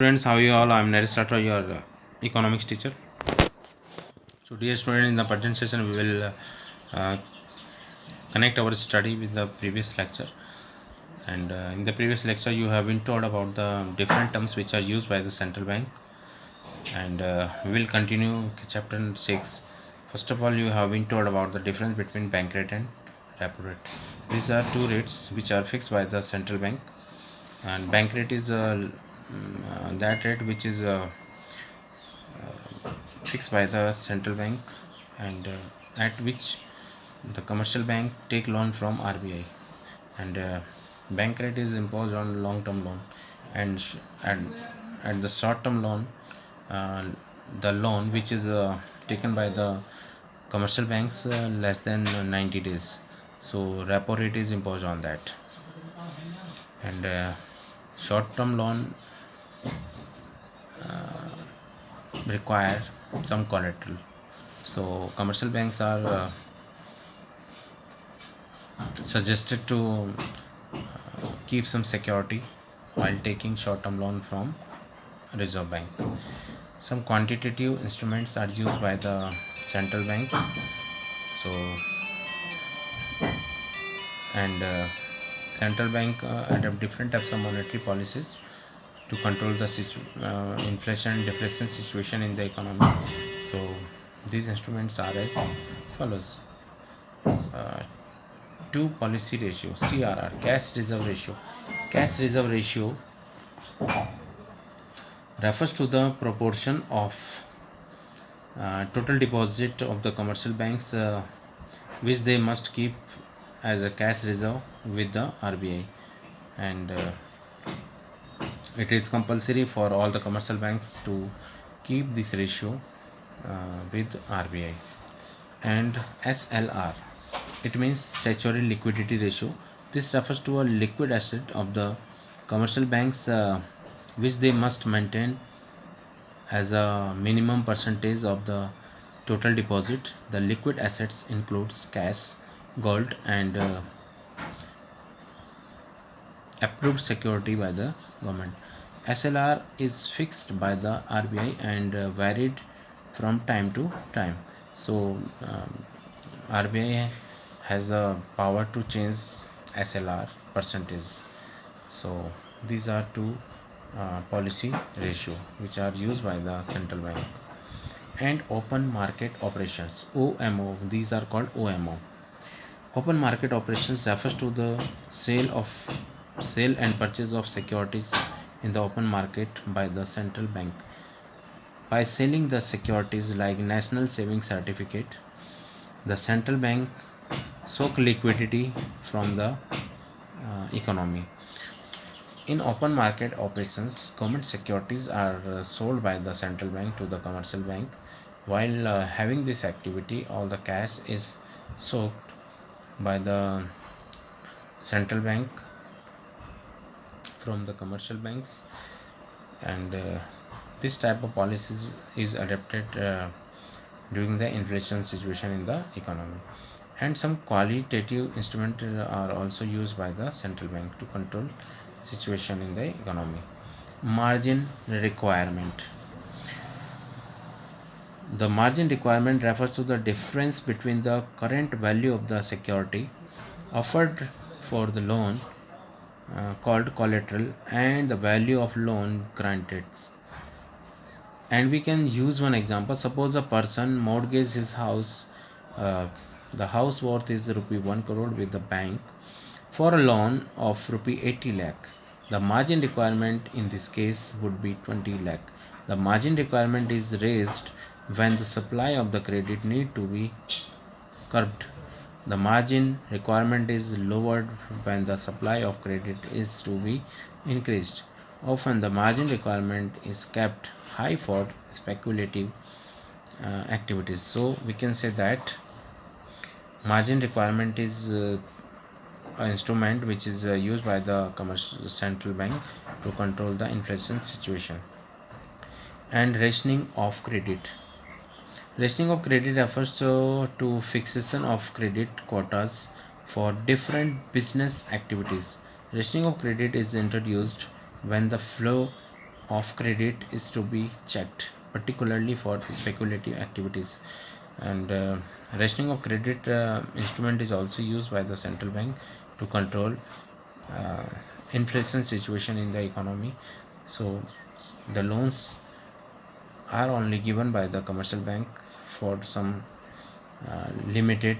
Students, how are you all? I'm Naresh Rathore, your economics teacher. So, dear student, in the present session, we will uh, connect our study with the previous lecture. And in the previous lecture, you have been told about the different terms which are used by the central bank. And we will continue chapter 6. First of all, you have been told about the difference between bank rate and repo rate. These are two rates which are fixed by the central bank. And bank rate is that rate which is fixed by the central bank, and at which the commercial bank take loan from RBI, and bank rate is imposed on long term loan, and at the short term loan, uh, the loan which is taken by the commercial banks less than 90 days, so repo rate is imposed on that. And short term loan require some collateral, so commercial banks are suggested to keep some security while taking short term loan from Reserve Bank. Some quantitative instruments are used by the central bank, so and central bank adopt different types of monetary policies to control the inflation and deflation situation in the economy. So these instruments are as follows: uh, two policy ratio, CRR, cash reserve ratio. Cash reserve ratio refers to the proportion of total deposit of the commercial banks which they must keep as a cash reserve with the RBI, and it is compulsory for all the commercial banks to keep this ratio with RBI. And SLR, it means statutory liquidity ratio. This refers to a liquid asset of the commercial banks which they must maintain as a minimum percentage of the total deposit. The liquid assets includes cash, gold, and approved security by the government. SLR is fixed by the RBI and varied from time to time. So RBI has the power to change SLR percentage. So these are two policy ratio which are used by the central bank. And open market operations, OMO, these are called OMO. Open market operations refers to the sale and purchase of securities in the open market by the central bank. By selling the securities like national savings certificate, the central bank soak liquidity from the economy. In open market operations, government securities are sold by the central bank to the commercial bank. While having this activity, all the cash is soaked by the central bank from the commercial banks, and this type of policies is adapted during the inflation situation in the economy. And some qualitative instruments are also used by the central bank to control situation in the economy. Margin requirement. The margin requirement refers to the difference between the current value of the security offered for the loan called collateral and the value of loan granted. And we can use one example. Suppose a person mortgages his house, uh, the house worth is rupee 1 crore with the bank for a loan of rupee 80 lakh. The margin requirement in this case would be 20 lakh. The margin requirement is raised when the supply of the credit need to be curbed. The margin requirement is lowered when the supply of credit is to be increased. Often the margin requirement is kept high for speculative activities. So we can say that margin requirement is an instrument which is used by the commercial central bank to control the inflation situation. And rationing of credit. Rationing of credit refers to fixation of credit quotas for different business activities. Rationing of credit is introduced when the flow of credit is to be checked, particularly for speculative activities. And rationing of credit instrument is also used by the central bank to control uh, inflation situation in the economy. So the loans are only given by the commercial bank for some limited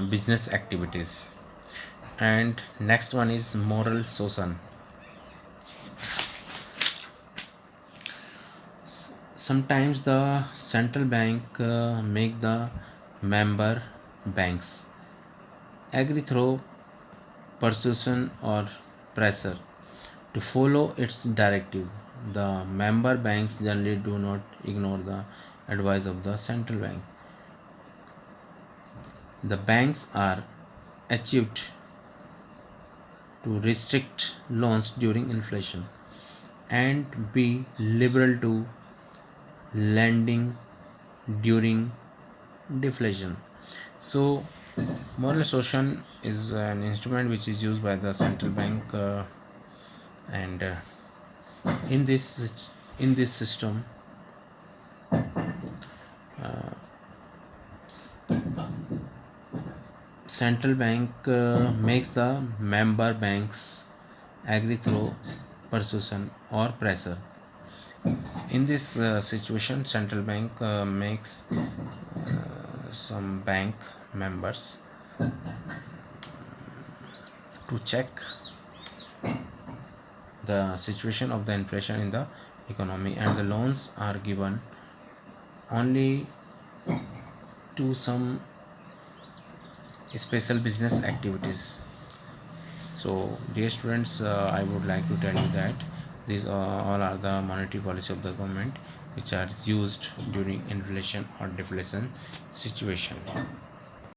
business activities. And next one is moral suasion. Sometimes the central bank make the member banks agree through persuasion or pressure to follow its directive. The member banks generally do not ignore the advice of the central bank. The banks are achieved to restrict loans during inflation and be liberal to lending during deflation. So, moral suasion is an instrument which is used by the central bank, and in this system, central bank makes the member banks agree through persuasion or pressure. In this situation, central bank makes some bank members to check the situation of the inflation in the economy, and the loans are given only to some special business activities. So dear students, I would like to tell you that these all are the monetary policy of the government which are used during inflation or deflation situation.